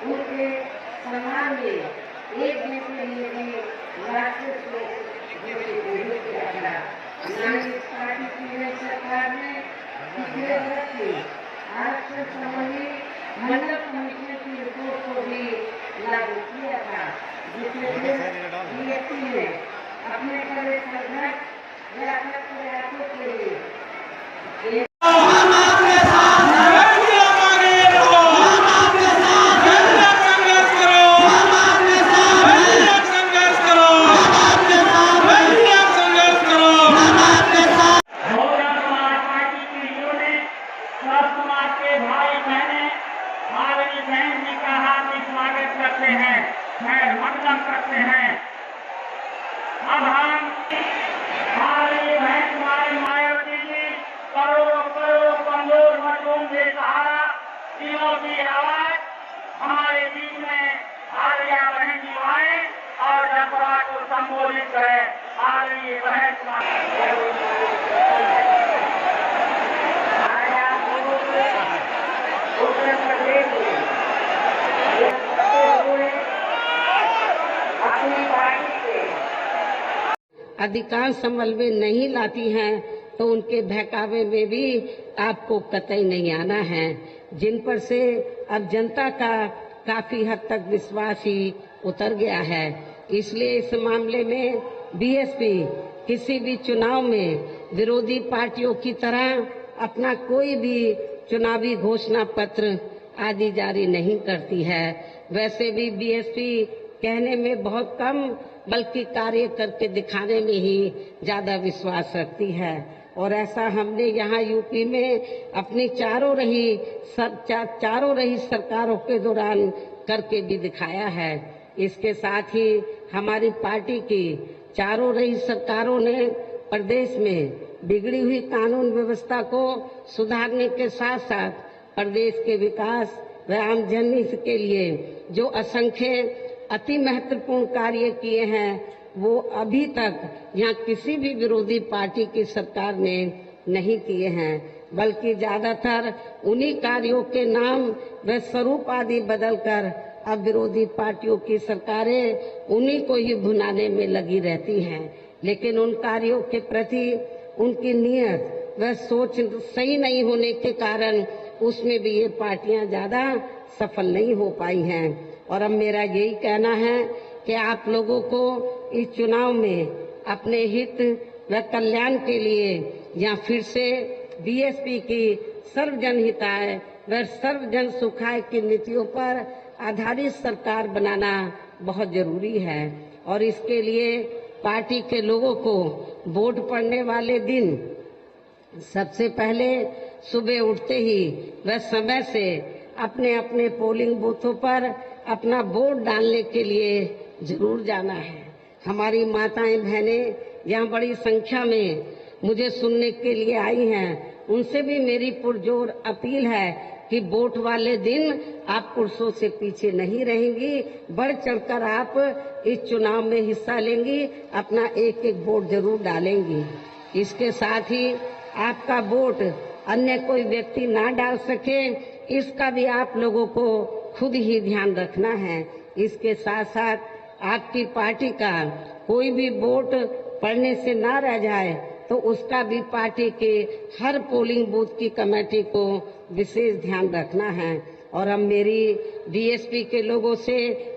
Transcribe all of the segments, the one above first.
उनके सम्मान में एक दिन के लिए भी राष्ट्रीय शोक घोषित किया गया। इस पार्टी की नई सरकार ने पिछले वर्ष की आरक्षण संबंधी मंडल कमेटी की रिपोर्ट को भी लागू किया था, जिसमें बीएसपी ने अपने कड़े संघर्ष व्यापक प्रयासों के लिए करते हैं। अब हम हमारी बहन कुमारी मायावती जी करोड़ों करोड़ों कमजोर मजलूम बेसहारा तीनों की आवाज हमारे बीच में आलिया बहन जी आए और जनसभा को संबोधित करें। आलिया बहन कुमारी उत्तर प्रदेश में अधिकांश संबल में नहीं लाती हैं तो उनके बहकावे में भी आपको कतई नहीं आना है, जिन पर से अब जनता का काफी हद तक विश्वास ही उतर गया है। इसलिए इस मामले में बीएसपी किसी भी चुनाव में विरोधी पार्टियों की तरह अपना कोई भी चुनावी घोषणा पत्र आदि जारी नहीं करती है। वैसे भी बीएसपी कहने में बहुत कम बल्कि कार्य करके दिखाने में ही ज्यादा विश्वास रखती है, और ऐसा हमने यहाँ यूपी में अपनी चारों रही सरकारों के दौरान करके भी दिखाया है। इसके साथ ही हमारी पार्टी की चारों रही सरकारों ने प्रदेश में बिगड़ी हुई कानून व्यवस्था को सुधारने के साथ साथ प्रदेश के विकास व आमजनी के लिए जो असंख्य अति महत्वपूर्ण कार्य किए हैं, वो अभी तक यहाँ किसी भी विरोधी पार्टी की सरकार ने नहीं किए हैं, बल्कि ज्यादातर उन्हीं कार्यों के नाम व स्वरूप आदि बदलकर अब विरोधी पार्टियों की सरकारें उन्हीं को ही भुनाने में लगी रहती हैं। लेकिन उन कार्यों के प्रति उनकी नीयत व सोच सही नहीं होने के कारण उसमें भी ये पार्टियां ज्यादा सफल नहीं हो पाई हैं। और अब मेरा यही कहना है कि आप लोगों को इस चुनाव में अपने हित व कल्याण के लिए या फिर से बीएसपी की सर्वजन हिताय व सर्वजन सुखाय की नीतियों पर आधारित सरकार बनाना बहुत जरूरी है। और इसके लिए पार्टी के लोगों को वोट पड़ने वाले दिन सबसे पहले सुबह उठते ही व समय से अपने अपने पोलिंग बूथों पर अपना वोट डालने के लिए जरूर जाना है। हमारी माताएं बहनें यहाँ बड़ी संख्या में मुझे सुनने के लिए आई हैं, उनसे भी मेरी पुरजोर अपील है कि वोट वाले दिन आप पुरुषों से पीछे नहीं रहेंगी, बढ़ चढ़कर आप इस चुनाव में हिस्सा लेंगी, अपना एक एक वोट जरूर डालेंगी। इसके साथ ही आपका वोट अन्य कोई व्यक्ति ना डाल सके, इसका भी आप लोगों को खुद ही ध्यान रखना है। इसके साथ साथ आपकी पार्टी का कोई भी वोट पड़ने से ना रह जाए तो उसका भी पार्टी के हर पोलिंग बूथ की कमेटी को विशेष ध्यान रखना है। और अब मेरी बीएसपी के लोगों से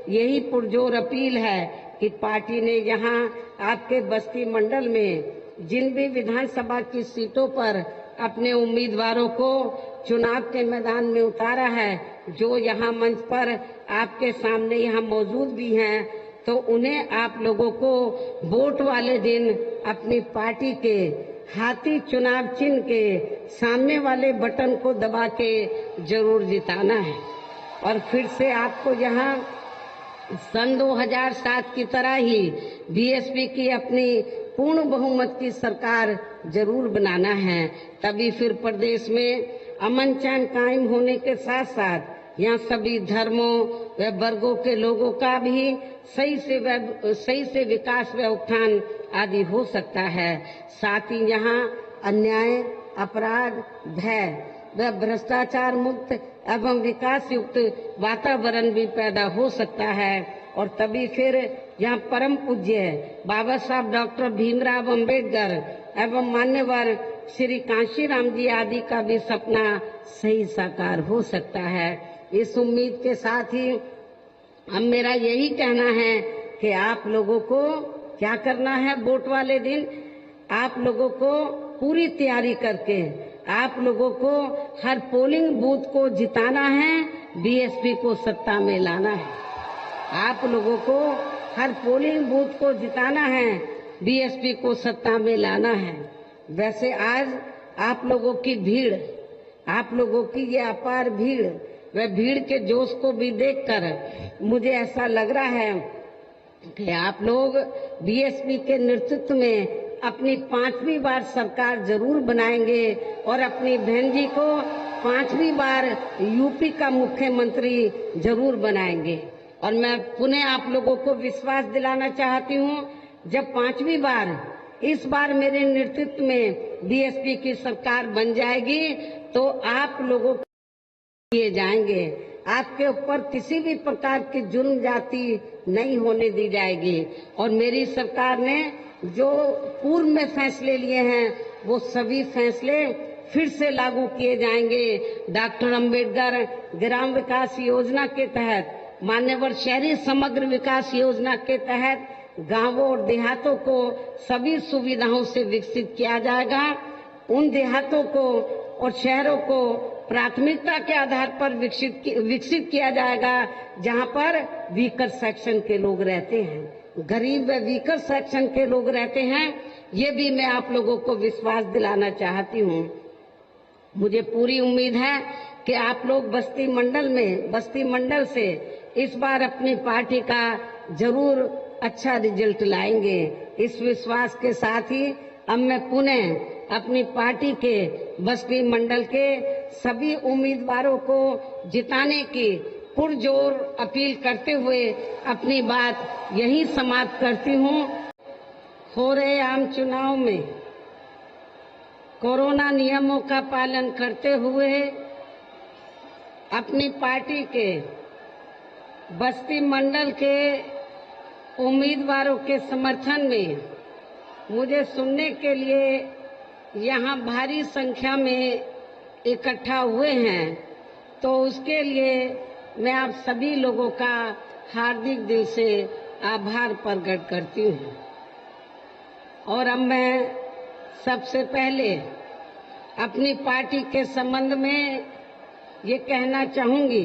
यही पुरजोर अपील है कि पार्टी ने यहाँ आपके बस्ती मंडल में जिन भी विधानसभा की सीटों पर अपने उम्मीदवारों को चुनाव के मैदान में उतारा है, जो यहाँ मंच पर आपके सामने यहाँ मौजूद भी हैं, तो उन्हें आप लोगों को वोट वाले दिन अपनी पार्टी के हाथी चुनाव चिन्ह के सामने वाले बटन को दबा के जरूर जिताना है। और फिर से आपको यहाँ सन 2007 की तरह ही बीएसपी की अपनी पूर्ण बहुमत की सरकार जरूर बनाना है। तभी फिर प्रदेश में अमन चैन कायम होने के साथ साथ यहाँ सभी धर्मों व वर्गों के लोगों का भी सही से विकास व उत्थान आदि हो सकता है। साथ ही यहाँ अन्याय, अपराध, भय व भ्रष्टाचार मुक्त एवं विकास युक्त वातावरण भी पैदा हो सकता है। और तभी फिर यहाँ परम पूज्य बाबा साहब डॉक्टर भीमराव अंबेडकर एवं मान्यवर श्री कांशीराम जी आदि का भी सपना सही साकार हो सकता है। इस उम्मीद के साथ ही अब मेरा यही कहना है कि आप लोगों को क्या करना है, वोट वाले दिन आप लोगों को पूरी तैयारी करके आप लोगों को हर पोलिंग बूथ को जिताना है, बीएसपी को सत्ता में लाना है। आप लोगों को हर पोलिंग बूथ को जिताना है, बीएसपी को सत्ता में लाना है। वैसे आज आप लोगों की भीड़, आप लोगों की ये अपार भीड़, वह भीड़ के जोश को भी देखकर मुझे ऐसा लग रहा है कि आप लोग बीएसपी के नेतृत्व में अपनी 5वीं बार सरकार जरूर बनाएंगे और अपनी बहन जी को 5वीं बार यूपी का मुख्यमंत्री जरूर बनाएंगे। और मैं पुनः आप लोगों को विश्वास दिलाना चाहती हूँ, जब 5वीं बार इस बार मेरे नेतृत्व में बीएसपी की सरकार बन जाएगी तो आप लोगों को किए जाएंगे। आपके ऊपर किसी भी प्रकार की जुर्म जाति नहीं होने दी जाएगी। और मेरी सरकार ने जो पूर्व में फैसले लिए हैं वो सभी फैसले फिर से लागू किए जाएंगे। डॉक्टर अंबेडकर ग्राम विकास योजना के तहत, मान्यवर शहरी समग्र विकास योजना के तहत गांवों और देहातों को सभी सुविधाओं से विकसित किया जाएगा। उन देहातों को और शहरों को प्राथमिकता के आधार पर विकसित किया जाएगा जहां पर वीकर सेक्शन के लोग रहते हैं, गरीब व वीकर सेक्शन के लोग रहते हैं। ये भी मैं आप लोगों को विश्वास दिलाना चाहती हूँ। मुझे पूरी उम्मीद है कि आप लोग बस्ती मंडल से इस बार अपनी पार्टी का जरूर अच्छा रिजल्ट लाएंगे। इस विश्वास के साथ ही अब मैं पुनः अपनी पार्टी के बस्ती मंडल के सभी उम्मीदवारों को जिताने की पुरजोर अपील करते हुए अपनी बात यही समाप्त करती हूँ। हो रहे आम चुनाव में कोरोना नियमों का पालन करते हुए अपनी पार्टी के बस्ती मंडल के उम्मीदवारों के समर्थन में मुझे सुनने के लिए यहाँ भारी संख्या में इकट्ठा हुए हैं, तो उसके लिए मैं आप सभी लोगों का हार्दिक दिल से आभार प्रकट करती हूँ। और अब मैं सबसे पहले अपनी पार्टी के संबंध में ये कहना चाहूंगी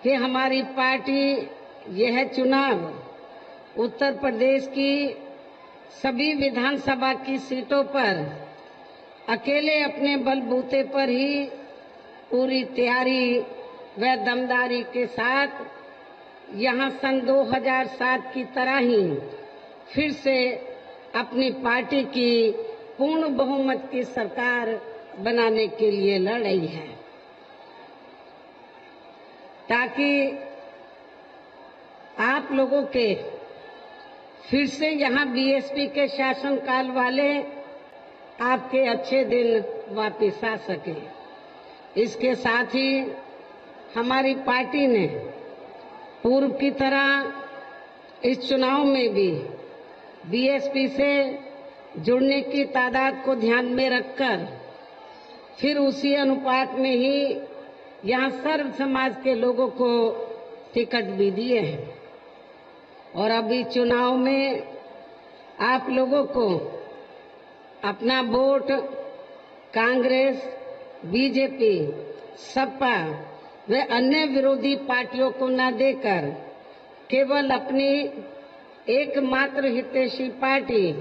कि हमारी पार्टी यह चुनाव उत्तर प्रदेश की सभी विधानसभा की सीटों पर अकेले अपने बलबूते पर ही पूरी तैयारी व दमदारी के साथ यहाँ सन 2007 की तरह ही फिर से अपनी पार्टी की पूर्ण बहुमत की सरकार बनाने के लिए लड़ रही है, ताकि आप लोगों के फिर से यहाँ बीएसपी के शासनकाल वाले आपके अच्छे दिन वापस आ सके। इसके साथ ही हमारी पार्टी ने पूर्व की तरह इस चुनाव में भी बीएसपी से जुड़ने की तादाद को ध्यान में रखकर फिर उसी अनुपात में ही यहाँ सर्व समाज के लोगों को टिकट भी दिए हैं। और अभी चुनाव में आप लोगों को अपना वोट कांग्रेस, बीजेपी, सपा व अन्य विरोधी पार्टियों को न देकर केवल अपनी एकमात्र हितैषी पार्टी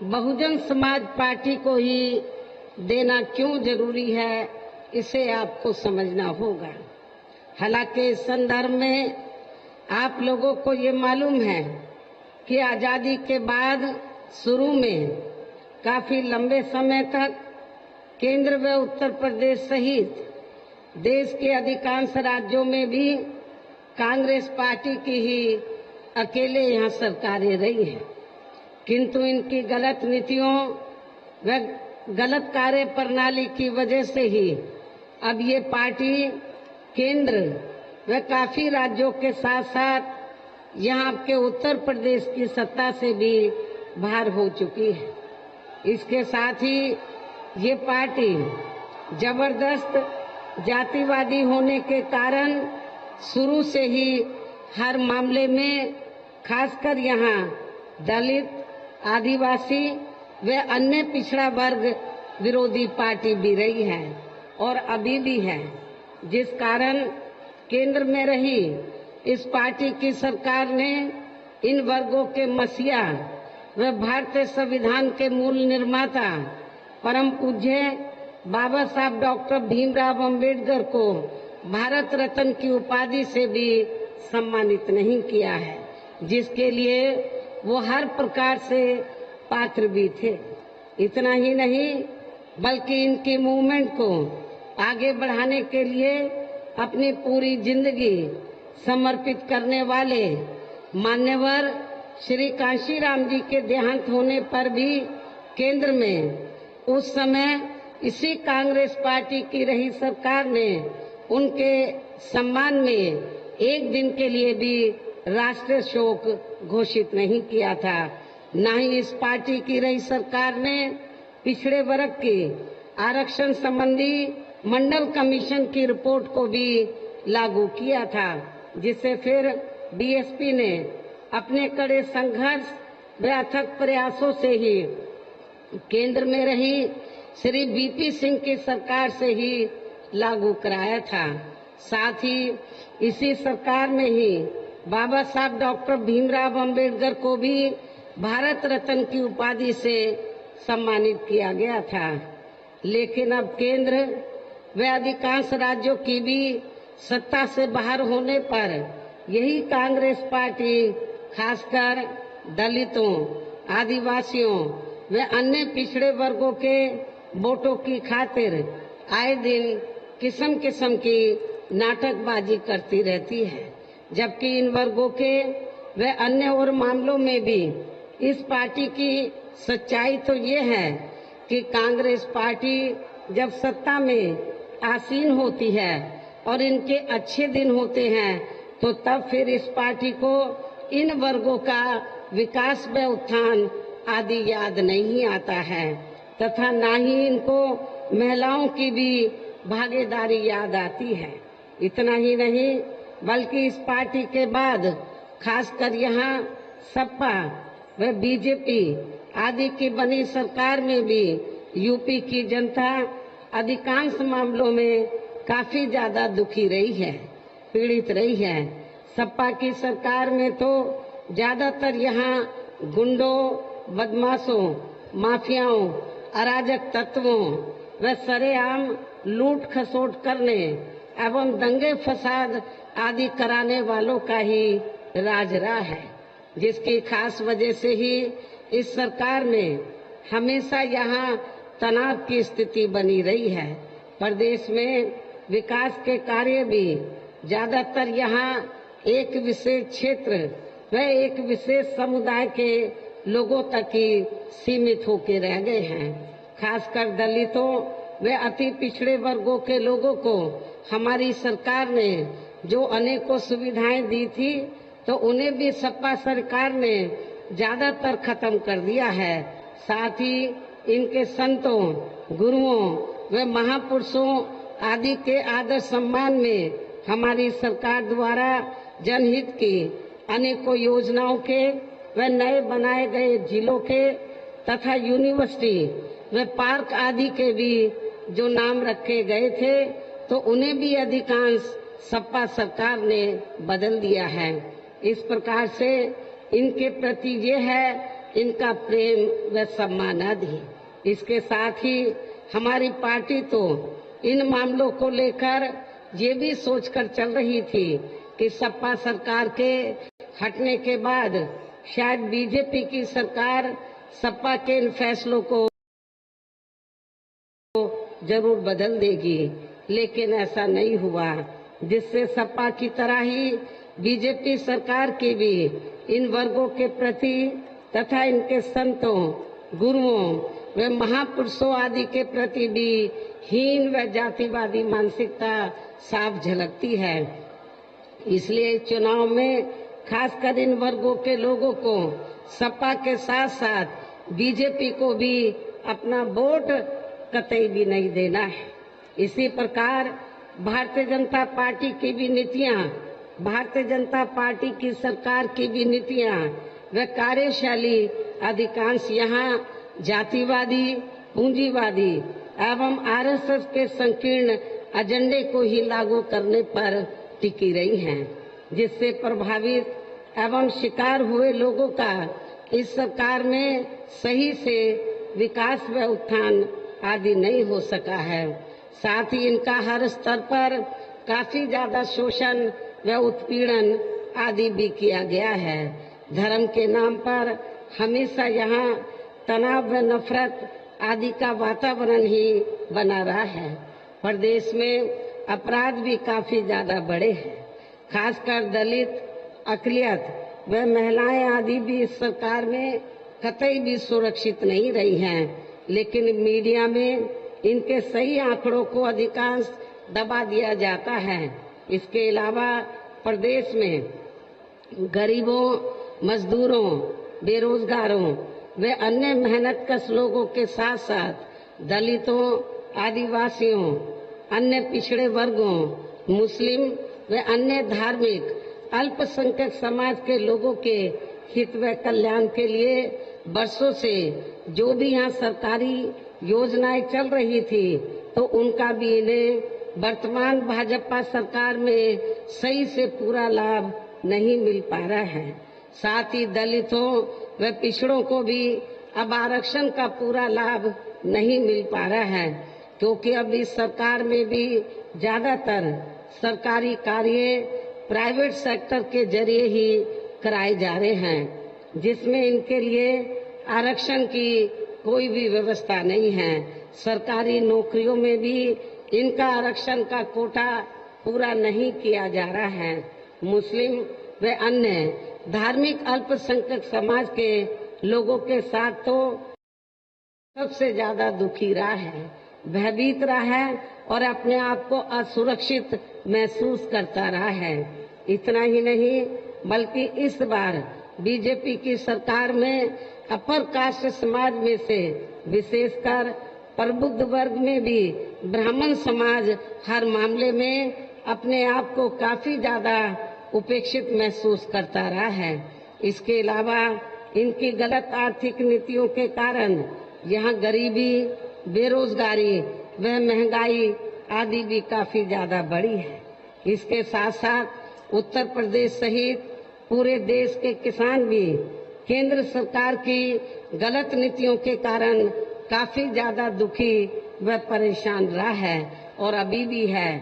बहुजन समाज पार्टी को ही देना क्यों जरूरी है, इसे आपको समझना होगा। हालांकि इस संदर्भ में आप लोगों को ये मालूम है कि आजादी के बाद शुरू में काफी लंबे समय तक केंद्र व उत्तर प्रदेश सहित देश के अधिकांश राज्यों में भी कांग्रेस पार्टी की ही अकेले यहाँ सरकारें रही हैं, किंतु इनकी गलत नीतियों व गलत कार्य प्रणाली की वजह से ही अब ये पार्टी केंद्र व काफी राज्यों के साथ साथ यहाँ के उत्तर प्रदेश की सत्ता से भी बाहर हो चुकी है। इसके साथ ही ये पार्टी जबरदस्त जातिवादी होने के कारण शुरू से ही हर मामले में खासकर यहाँ दलित, आदिवासी व अन्य पिछड़ा वर्ग विरोधी पार्टी भी रही है और अभी भी है, जिस कारण केंद्र में रही इस पार्टी की सरकार ने इन वर्गों के मसीहा व भारतीय संविधान के मूल निर्माता परम पूज्य बाबा साहब डॉक्टर भीमराव अंबेडकर को भारत रत्न की उपाधि से भी सम्मानित नहीं किया है, जिसके लिए वो हर प्रकार से पात्र भी थे। इतना ही नहीं बल्कि इनकी मूवमेंट को आगे बढ़ाने के लिए अपनी पूरी जिंदगी समर्पित करने वाले मान्यवर श्री कांशीराम जी के देहांत होने पर भी केंद्र में उस समय इसी कांग्रेस पार्टी की रही सरकार ने उनके सम्मान में एक दिन के लिए भी राष्ट्रीय शोक घोषित नहीं किया था। न ही इस पार्टी की रही सरकार ने पिछड़े वर्ग के आरक्षण संबंधी मंडल कमीशन की रिपोर्ट को भी लागू किया था, जिसे फिर बीएसपी ने अपने कड़े संघर्ष व अथक प्रयासों से ही केंद्र में रही श्री बीपी सिंह की सरकार से ही लागू कराया था। साथ ही इसी सरकार में ही बाबा साहब डॉक्टर भीमराव अंबेडकर को भी भारत रत्न की उपाधि से सम्मानित किया गया था। लेकिन अब केंद्र व अधिकांश राज्यों की भी सत्ता से बाहर होने पर यही कांग्रेस पार्टी खासकर दलितों, आदिवासियों व अन्य पिछड़े वर्गों के वोटों की खातिर आए दिन किस्म किस्म की नाटकबाजी करती रहती है, जबकि इन वर्गों के व अन्य और मामलों में भी इस पार्टी की सच्चाई तो ये है कि कांग्रेस पार्टी जब सत्ता में आसीन होती है और इनके अच्छे दिन होते हैं तो तब फिर इस पार्टी को इन वर्गों का विकास व उत्थान आदि याद नहीं आता है तथा न ही इनको महिलाओं की भी भागीदारी याद आती है। इतना ही नहीं बल्कि इस पार्टी के बाद खासकर यहाँ सपा व बीजेपी आदि की बनी सरकार में भी यूपी की जनता अधिकांश मामलों में काफी ज्यादा दुखी रही है, पीड़ित रही है। सपा की सरकार में तो ज्यादातर यहाँ गुंडों, बदमाशों, माफियाओं, अराजक तत्वों व सरेआम लूट खसोट करने एवं दंगे फसाद आदि कराने वालों का ही राज रहा है, जिसकी खास वजह से ही इस सरकार में हमेशा यहाँ तनाव की स्थिति बनी रही है। प्रदेश में विकास के कार्य भी ज्यादातर यहाँ एक विशेष क्षेत्र व एक विशेष समुदाय के लोगों तक ही सीमित होकर रह गए हैं। खासकर दलितों व अति पिछड़े वर्गों के लोगों को हमारी सरकार ने जो अनेकों सुविधाएं दी थी तो उन्हें भी सपा सरकार ने ज्यादातर खत्म कर दिया है। साथ ही इनके संतों, गुरुओं व महापुरुषों आदि के आदर सम्मान में हमारी सरकार द्वारा जनहित की अनेकों योजनाओं के व नए बनाए गए जिलों के तथा यूनिवर्सिटी व पार्क आदि के भी जो नाम रखे गए थे तो उन्हें भी अधिकांश सपा सरकार ने बदल दिया है। इस प्रकार से इनके प्रति ये है इनका प्रेम व सम्मान आदि। इसके साथ ही हमारी पार्टी तो इन मामलों को लेकर ये भी सोचकर चल रही थी कि सपा सरकार के हटने के बाद शायद बीजेपी की सरकार सपा के इन फैसलों को जरूर बदल देगी, लेकिन ऐसा नहीं हुआ, जिससे सपा की तरह ही बीजेपी सरकार की भी इन वर्गों के प्रति तथा इनके संतों, गुरुओं व महापुरुषों आदि के प्रति भी हीन व जातिवादी मानसिकता साफ झलकती है। इसलिए चुनाव में खासकर इन वर्गों के लोगों को सपा के साथ साथ बीजेपी को भी अपना वोट कतई भी नहीं देना है। इसी प्रकार भारतीय जनता पार्टी की भी नीतियां, भारतीय जनता पार्टी की सरकार की भी नीतियां व कार्यशैली अधिकांश यहाँ जातिवादी, पूंजीवादी एवं आरएसएस के संकीर्ण एजेंडे को ही लागू करने पर टिकी रही हैं, जिससे प्रभावित एवं शिकार हुए लोगों का इस सरकार में सही से विकास व उत्थान आदि नहीं हो सका है। साथ ही इनका हर स्तर पर काफी ज्यादा शोषण व उत्पीड़न आदि भी किया गया है। धर्म के नाम पर हमेशा यहाँ तनाव व नफरत आदि का वातावरण ही बना रहा है। प्रदेश में अपराध भी काफी ज्यादा बढ़े हैं। खासकर दलित, अकलियत व महिलाएं आदि भी इस सरकार में कतई भी सुरक्षित नहीं रही हैं, लेकिन मीडिया में इनके सही आंकड़ों को अधिकांश दबा दिया जाता है। इसके अलावा प्रदेश में गरीबों, मजदूरों, बेरोजगारों व अन्य मेहनतकश लोगों के साथ साथ दलितों, आदिवासियों, अन्य पिछड़े वर्गों, मुस्लिम व अन्य धार्मिक अल्पसंख्यक समाज के लोगों के हित व कल्याण के लिए वर्षों से जो भी यहाँ सरकारी योजनाएं चल रही थी, तो उनका भी इन्हें वर्तमान भाजपा सरकार में सही से पूरा लाभ नहीं मिल पा रहा है। साथ ही दलितों व पिछड़ों को भी अब आरक्षण का पूरा लाभ नहीं मिल पा रहा है, क्योंकि अब इस सरकार में भी ज्यादातर सरकारी कार्य प्राइवेट सेक्टर के जरिए ही कराए जा रहे हैं, जिसमें इनके लिए आरक्षण की कोई भी व्यवस्था नहीं है। सरकारी नौकरियों में भी इनका आरक्षण का कोटा पूरा नहीं किया जा रहा है। मुस्लिम व अन्य धार्मिक अल्पसंख्यक समाज के लोगों के साथ तो सबसे ज्यादा दुखी रहा है, भयभीत रहा है और अपने आप को असुरक्षित महसूस करता रहा है। इतना ही नहीं, बल्कि इस बार बीजेपी की सरकार में अपर कास्ट समाज में से विशेषकर प्रबुद्ध वर्ग में भी ब्राह्मण समाज हर मामले में अपने आप को काफी ज्यादा उपेक्षित महसूस करता रहा है। इसके अलावा इनकी गलत आर्थिक नीतियों के कारण यहाँ गरीबी, बेरोजगारी व महंगाई आदि भी काफी ज्यादा बढ़ी है। इसके साथ साथ उत्तर प्रदेश सहित पूरे देश के किसान भी केंद्र सरकार की गलत नीतियों के कारण काफी ज्यादा दुखी व परेशान रहा है और अभी भी है।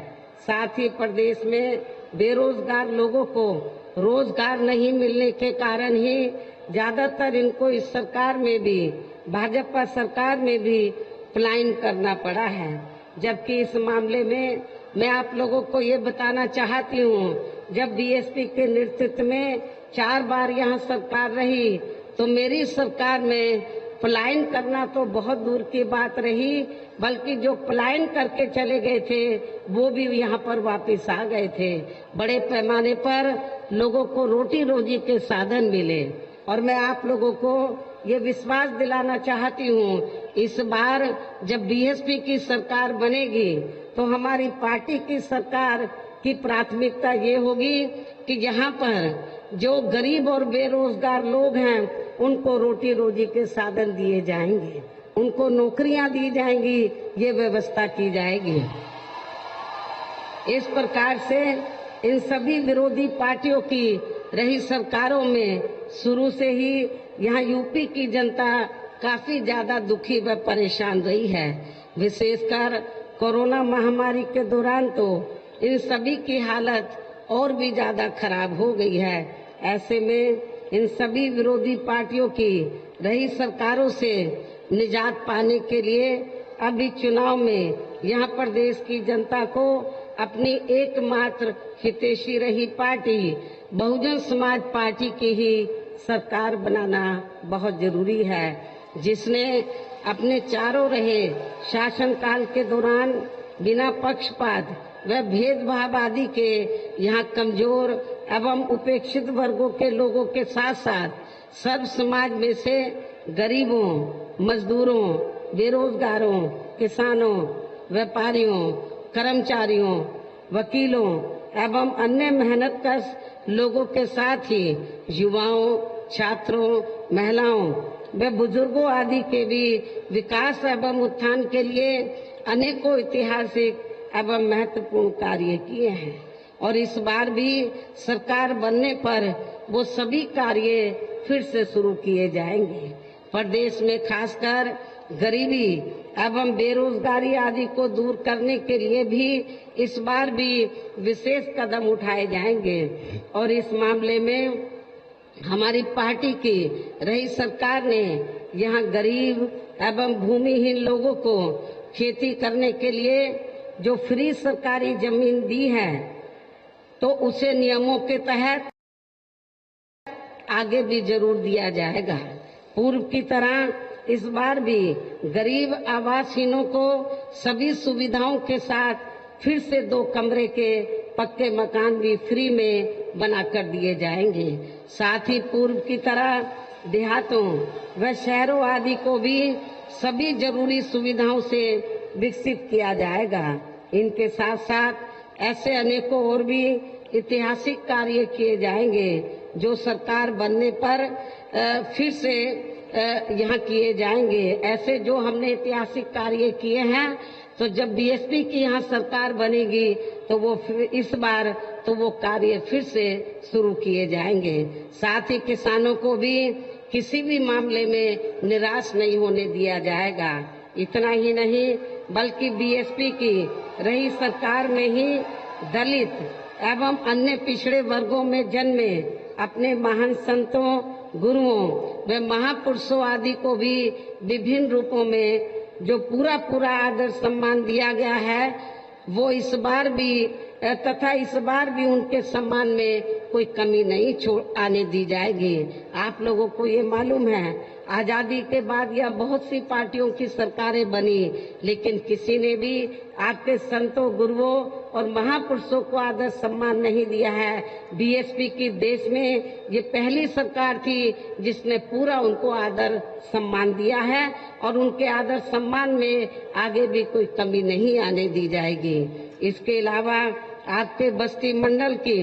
साथ ही प्रदेश में बेरोजगार लोगों को रोजगार नहीं मिलने के कारण ही ज्यादातर इनको इस सरकार में भी, भाजपा सरकार में भी पलायन करना पड़ा है। जबकि इस मामले में मैं आप लोगों को ये बताना चाहती हूँ, जब बीएसपी के नेतृत्व में 4 बार यहाँ सरकार रही, तो मेरी सरकार में पलायन करना तो बहुत दूर की बात रही, बल्कि जो पलायन करके चले गए थे वो भी यहाँ पर वापस आ गए थे। बड़े पैमाने पर लोगों को रोटी रोजी के साधन मिले। और मैं आप लोगों को ये विश्वास दिलाना चाहती हूँ, इस बार जब बीएसपी की सरकार बनेगी तो हमारी पार्टी की सरकार की प्राथमिकता ये होगी कि यहाँ पर जो गरीब और बेरोजगार लोग हैं उनको रोटी रोजी के साधन दिए जाएंगे, उनको नौकरियां दी जाएंगी, ये व्यवस्था की जाएगी। इस प्रकार से इन सभी विरोधी पार्टियों की रही सरकारों में शुरू से ही यहाँ यूपी की जनता काफी ज्यादा दुखी व परेशान रही है। विशेषकर कोरोना महामारी के दौरान तो इन सभी की हालत और भी ज्यादा खराब हो गई है। ऐसे में इन सभी विरोधी पार्टियों की रही सरकारों से निजात पाने के लिए अभी चुनाव में यहाँ प्रदेश की जनता को अपनी एकमात्र हितैषी रही पार्टी बहुजन समाज पार्टी की ही सरकार बनाना बहुत जरूरी है। जिसने अपने चारों रहे शासनकाल के दौरान बिना पक्षपात व भेदभाव आदि के यहाँ कमजोर एवं उपेक्षित वर्गों के लोगों के साथ साथ सब समाज में से गरीबों, मजदूरों, बेरोजगारों, किसानों, व्यापारियों, कर्मचारियों, वकीलों एवं अन्य मेहनतकश लोगों के साथ ही युवाओं, छात्रों, महिलाओं व बुजुर्गों आदि के भी विकास एवं उत्थान के लिए अनेकों ऐतिहासिक एवं महत्वपूर्ण कार्य किए हैं और इस बार भी सरकार बनने पर वो सभी कार्य फिर से शुरू किए जाएंगे। प्रदेश में खासकर गरीबी एवं बेरोजगारी आदि को दूर करने के लिए भी इस बार भी विशेष कदम उठाए जाएंगे और इस मामले में हमारी पार्टी की रही सरकार ने यहाँ गरीब एवं भूमिहीन लोगों को खेती करने के लिए जो फ्री सरकारी जमीन दी है तो उसे नियमों के तहत आगे भी जरूर दिया जाएगा। पूर्व की तरह इस बार भी गरीब आवासहीनों को सभी सुविधाओं के साथ फिर से 2 कमरे के पक्के मकान भी फ्री में बना कर दिए जाएंगे। साथ ही पूर्व की तरह देहातों व शहरों आदि को भी सभी जरूरी सुविधाओं से विकसित किया जाएगा। इनके साथ साथ ऐसे अनेकों और भी ऐतिहासिक कार्य किए जाएंगे जो सरकार बनने पर फिर से यहाँ किए जाएंगे। ऐसे जो हमने ऐतिहासिक कार्य किए हैं तो जब बीएसपी की यहाँ सरकार बनेगी तो वो इस बार तो वो कार्य फिर से शुरू किए जाएंगे। साथ ही किसानों को भी किसी भी मामले में निराश नहीं होने दिया जाएगा। इतना ही नहीं बल्कि बीएसपी की रही सरकार में ही दलित एवं अन्य पिछड़े वर्गों में जन्मे अपने महान संतों, गुरुओं व महापुरुषों आदि को भी विभिन्न रूपों में जो पूरा आदर सम्मान दिया गया है वो इस बार भी उनके सम्मान में कोई कमी नहीं आने दी जाएगी। आप लोगों को ये मालूम है आजादी के बाद यह बहुत सी पार्टियों की सरकारें बनी लेकिन किसी ने भी आपके संतों, गुरुओं और महापुरुषों को आदर सम्मान नहीं दिया है। बीएसपी की देश में ये पहली सरकार थी जिसने पूरा उनको आदर सम्मान दिया है और उनके आदर सम्मान में आगे भी कोई कमी नहीं आने दी जाएगी। इसके अलावा आपके बस्ती मंडल की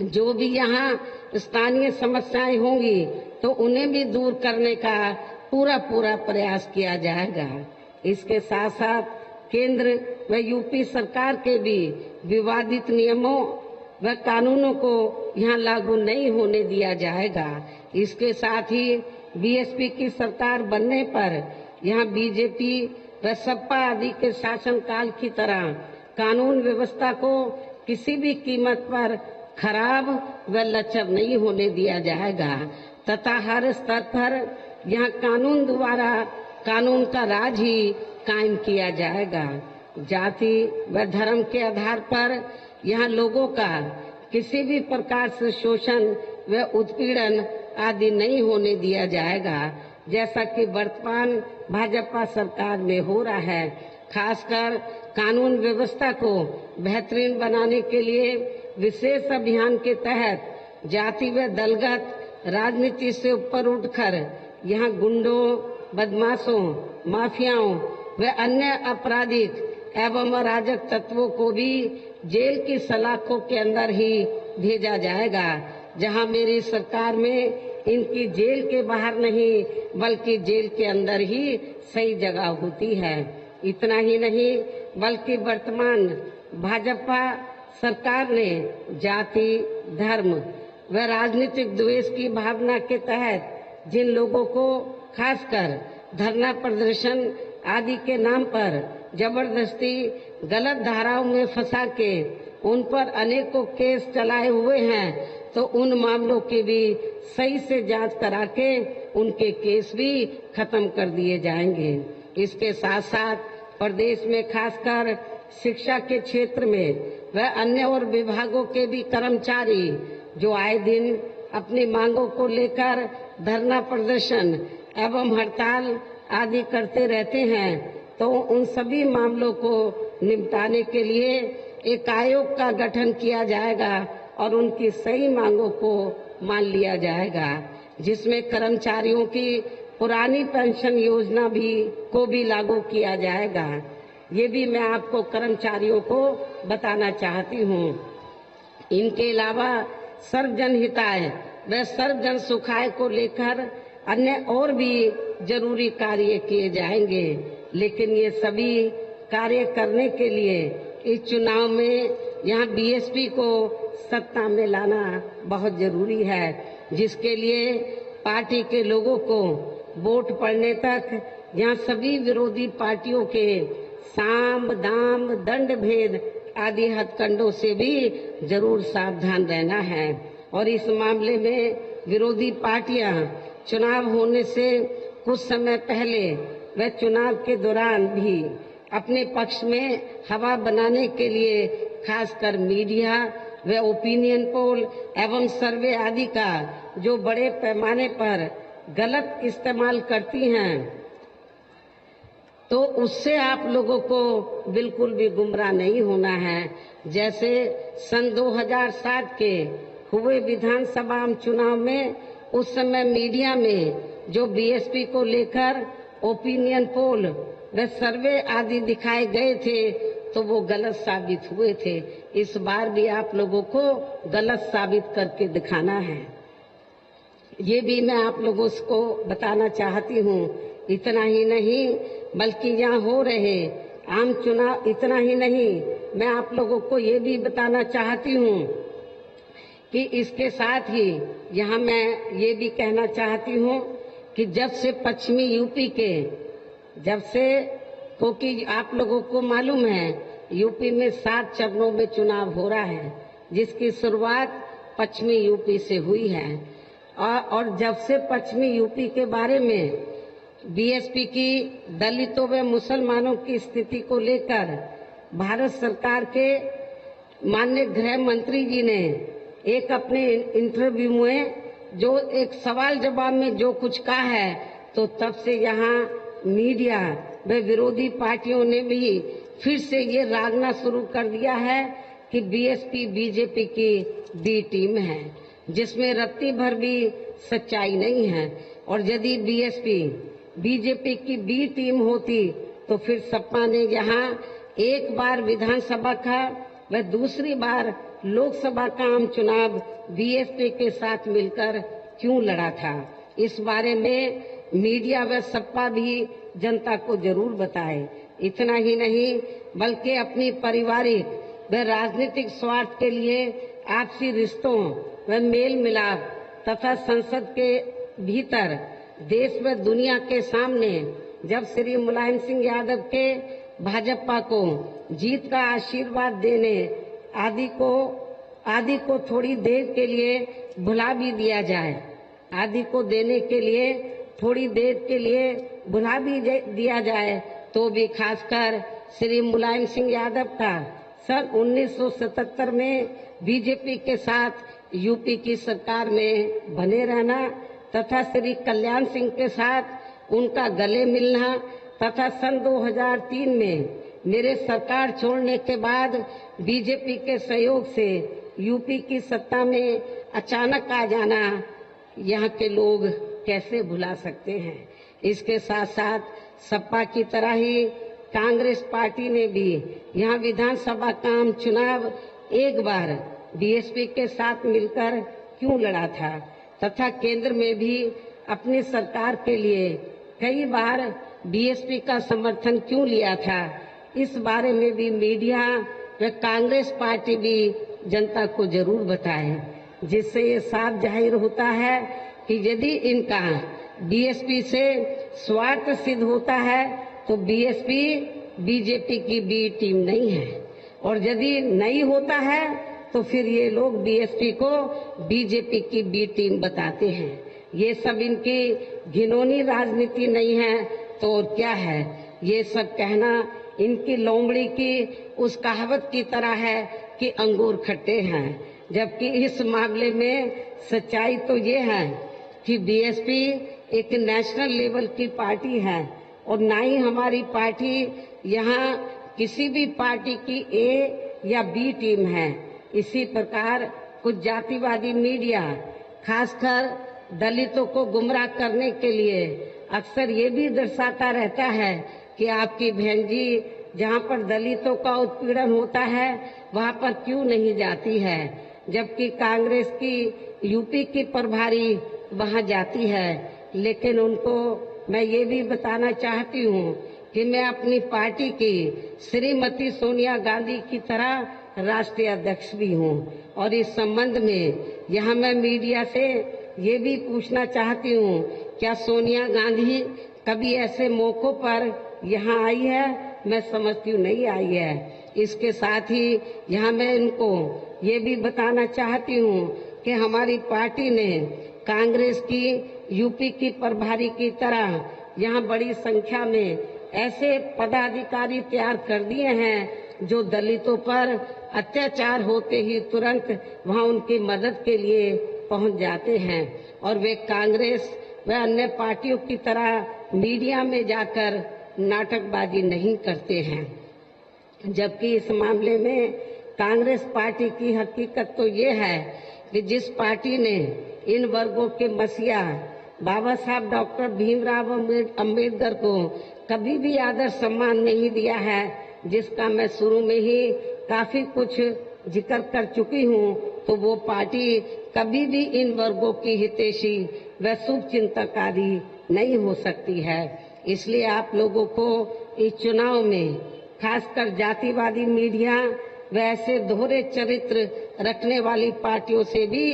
जो भी यहाँ स्थानीय समस्याएं होंगी तो उन्हें भी दूर करने का पूरा प्रयास किया जाएगा। इसके साथ साथ केंद्र व यूपी सरकार के भी विवादित नियमों व कानूनों को यहाँ लागू नहीं होने दिया जाएगा। इसके साथ ही बीएसपी की सरकार बनने पर यहाँ बीजेपी व सपा आदि के शासनकाल की तरह कानून व्यवस्था को किसी भी कीमत पर खराब व लचर नहीं होने दिया जाएगा तथा हर स्तर पर यहाँ कानून द्वारा कानून का राज ही कायम किया जाएगा। जाति व धर्म के आधार पर यहाँ लोगों का किसी भी प्रकार से शोषण व उत्पीड़न आदि नहीं होने दिया जाएगा जैसा कि वर्तमान भाजपा सरकार में हो रहा है। खासकर कानून व्यवस्था को बेहतरीन बनाने के लिए विशेष अभियान के तहत जाति व दलगत राजनीति से ऊपर उठकर यहाँ गुंडों, बदमाशों, माफियाओं व अन्य आपराधिक एवं अराजक तत्वों को भी जेल की सलाखों के अंदर ही भेजा जाएगा, जहां मेरी सरकार में इनकी जेल के बाहर नहीं बल्कि जेल के अंदर ही सही जगह होती है। इतना ही नहीं बल्कि वर्तमान भाजपा सरकार ने जाति, धर्म व राजनीतिक द्वेष की भावना के तहत जिन लोगों को खासकर धरना प्रदर्शन आदि के नाम पर जबरदस्ती गलत धाराओं में फंसा के उन पर अनेकों केस चलाए हुए हैं तो उन मामलों की भी सही से जांच करा के उनके केस भी खत्म कर दिए जाएंगे। इसके साथ साथ प्रदेश में खासकर शिक्षा के क्षेत्र में व अन्य और विभागों के भी कर्मचारी जो आए दिन अपनी मांगों को लेकर धरना प्रदर्शन एवं हड़ताल आदि करते रहते हैं, तो उन सभी मामलों को निपटाने के लिए एक आयोग का गठन किया जाएगा और उनकी सही मांगों को मान लिया जाएगा, जिसमें कर्मचारियों की पुरानी पेंशन योजना को भी लागू किया जाएगा। ये भी मैं आपको कर्मचारियों को बताना चाहती हूँ। इनके अलावा सर्वजन हिताय व सर्वजन सुखाय को लेकर अन्य और भी जरूरी कार्य किए जाएंगे, लेकिन ये सभी कार्य करने के लिए इस चुनाव में यहाँ बीएसपी को सत्ता में लाना बहुत जरूरी है, जिसके लिए पार्टी के लोगों को वोट पड़ने तक यहाँ सभी विरोधी पार्टियों के साम दाम दंड भेद आदि हथकंडों से भी जरूर सावधान रहना है। और इस मामले में विरोधी पार्टियां चुनाव होने से कुछ समय पहले व चुनाव के दौरान भी अपने पक्ष में हवा बनाने के लिए खासकर मीडिया व ओपिनियन पोल एवं सर्वे आदि का जो बड़े पैमाने पर गलत इस्तेमाल करती हैं, तो उससे आप लोगों को बिल्कुल भी गुमराह नहीं होना है। जैसे सन 2007 के हुए विधानसभा चुनाव में उस समय मीडिया में जो बीएसपी को लेकर ओपिनियन पोल व सर्वे आदि दिखाए गए थे, तो वो गलत साबित हुए थे। इस बार भी आप लोगों को गलत साबित करके दिखाना है। ये भी मैं आप लोगों को बताना चाहती हूँ। इतना ही नहीं, बल्कि यहाँ हो रहे आम चुनाव, इतना ही नहीं, मैं आप लोगों को ये भी बताना चाहती हूँ कि इसके साथ ही यहाँ मैं ये भी कहना चाहती हूँ कि जब से पश्चिमी यूपी के, क्योंकि आप लोगों को मालूम है यूपी में 7 चरणों में चुनाव हो रहा है, जिसकी शुरुआत पश्चिमी यूपी से हुई है। और जब से पश्चिमी यूपी के बारे में बीएसपी की दलितों व मुसलमानों की स्थिति को लेकर भारत सरकार के माननीय गृह मंत्री जी ने एक अपने इंटरव्यू में जो एक सवाल जवाब में जो कुछ कहा है, तो तब से यहाँ मीडिया व विरोधी पार्टियों ने भी फिर से ये रागना शुरू कर दिया है कि बीएसपी बीजेपी की बी टीम है, जिसमें रत्ती भर भी सच्चाई नहीं है। और यदि बीएसपी बीजेपी की बी टीम होती तो फिर सपा ने यहाँ एक बार विधानसभा का व दूसरी बार लोकसभा का आम चुनाव बीएसपी के साथ मिलकर क्यों लड़ा था। इस बारे में मीडिया व सपा भी जनता को जरूर बताए। इतना ही नहीं, बल्कि अपनी पारिवारिक व राजनीतिक स्वार्थ के लिए आपसी रिश्तों व मेल मिलाप तथा संसद के भीतर देश व दुनिया के सामने जब श्री मुलायम सिंह यादव के भाजपा को जीत का आशीर्वाद देने आदि को थोड़ी देर के लिए भुला भी दिया जाए, आदि को देने के लिए थोड़ी देर के लिए भुला भी दिया जाए, तो भी खासकर श्री मुलायम सिंह यादव का सन 1977 में बीजेपी के साथ यूपी की सरकार में बने रहना तथा श्री कल्याण सिंह के साथ उनका गले मिलना तथा सन 2003 में मेरे सरकार छोड़ने के बाद बीजेपी के सहयोग से यूपी की सत्ता में अचानक आ जाना, यहाँ के लोग कैसे भुला सकते हैं। इसके साथ साथ सपा की तरह ही कांग्रेस पार्टी ने भी यहाँ विधानसभा का आम चुनाव एक बार बीएसपी के साथ मिलकर क्यों लड़ा था तथा केंद्र में भी अपनी सरकार के लिए कई बार बीएसपी का समर्थन क्यों लिया था। इस बारे में भी मीडिया व कांग्रेस पार्टी भी जनता को जरूर बताए, जिससे ये साफ जाहिर होता है कि यदि इनका बीएसपी से स्वार्थ सिद्ध होता है तो बीएसपी बीजेपी की बी टीम नहीं है, और यदि नहीं होता है तो फिर ये लोग बीएसपी को बीजेपी की बी टीम बताते हैं। ये सब इनकी घिनौनी राजनीति नहीं है तो और क्या है। ये सब कहना इनकी लोमड़ी की उस कहावत की तरह है कि अंगूर खट्टे हैं, जबकि इस मामले में सच्चाई तो ये है कि बीएसपी एक नेशनल लेवल की पार्टी है और ना ही हमारी पार्टी यहाँ किसी भी पार्टी की ए या बी टीम है। इसी प्रकार कुछ जातिवादी मीडिया खासकर दलितों को गुमराह करने के लिए अक्सर ये भी दर्शाता रहता है कि आपकी बहन जी जहाँ पर दलितों का उत्पीड़न होता है वहाँ पर क्यों नहीं जाती है, जबकि कांग्रेस की यूपी की प्रभारी वहाँ जाती है। लेकिन उनको मैं ये भी बताना चाहती हूँ कि मैं अपनी पार्टी की श्रीमती सोनिया गांधी की तरह राष्ट्रीय अध्यक्ष भी हूँ और इस संबंध में यहाँ मैं मीडिया से ये भी पूछना चाहती हूँ, क्या सोनिया गांधी कभी ऐसे मौकों पर यहाँ आई है? मैं समझती हूँ नहीं आई है। इसके साथ ही यहाँ मैं इनको ये भी बताना चाहती हूँ कि हमारी पार्टी ने कांग्रेस की यूपी की प्रभारी की तरह यहाँ बड़ी संख्या में ऐसे पदाधिकारी तैयार कर दिए हैं जो दलितों पर अत्याचार होते ही तुरंत वहाँ उनकी मदद के लिए पहुँच जाते हैं और वे कांग्रेस व अन्य पार्टियों की तरह मीडिया में जाकर नाटकबाजी नहीं करते हैं। जबकि इस मामले में कांग्रेस पार्टी की हकीकत तो ये है कि जिस पार्टी ने इन वर्गों के मसीहा बाबा साहब डॉक्टर भीमराव अम्बेडकर को कभी भी आदर सम्मान नहीं दिया है, जिसका मैं शुरू में ही काफी कुछ जिक्र कर चुकी हूँ, तो वो पार्टी कभी भी इन वर्गों की हितैषी व शुभ चिंतकारी नहीं हो सकती है। इसलिए आप लोगों को इस चुनाव में खासकर जातिवादी मीडिया व ऐसे दोहरे चरित्र रखने वाली पार्टियों से भी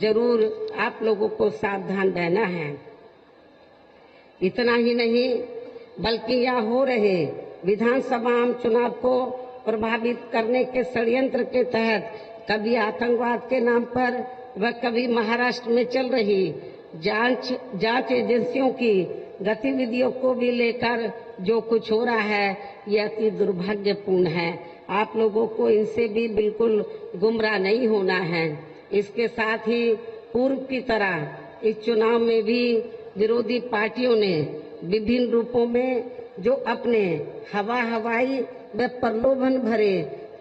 जरूर आप लोगों को सावधान रहना है। इतना ही नहीं बल्कि यहाँ हो रहे विधानसभा आम चुनाव को प्रभावित करने के षड्यंत्र के तहत कभी आतंकवाद के नाम पर व कभी महाराष्ट्र में चल रही जांच एजेंसियों की गतिविधियों को भी लेकर जो कुछ हो रहा है ये अति दुर्भाग्यपूर्ण है। आप लोगों को इनसे भी बिल्कुल गुमराह नहीं होना है। इसके साथ ही पूर्व की तरह इस चुनाव में भी विरोधी पार्टियों ने विभिन्न रूपों में जो अपने हवाई व प्रलोभन भरे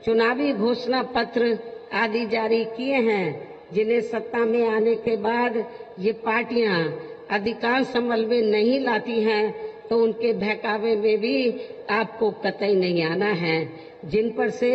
चुनावी घोषणा पत्र आदि जारी किए हैं, जिन्हें सत्ता में आने के बाद ये पार्टियां अधिकांश समल में नहीं लाती हैं, तो उनके बहकावे में भी आपको कतई नहीं आना है, जिन पर से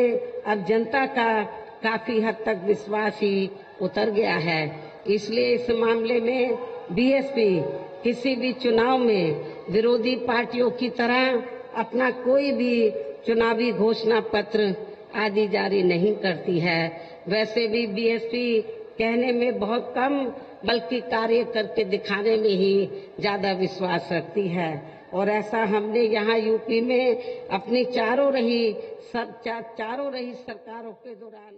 अब जनता का काफी हद तक विश्वास ही उतर गया है। इसलिए इस मामले में बीएसपी किसी भी चुनाव में विरोधी पार्टियों की तरह अपना कोई भी चुनावी घोषणा पत्र आदि जारी नहीं करती है। वैसे भी बीएसपी कहने में बहुत कम बल्कि कार्य करके दिखाने में ही ज्यादा विश्वास रखती है और ऐसा हमने यहाँ यूपी में अपनी चारों रही सरकारों के दौरान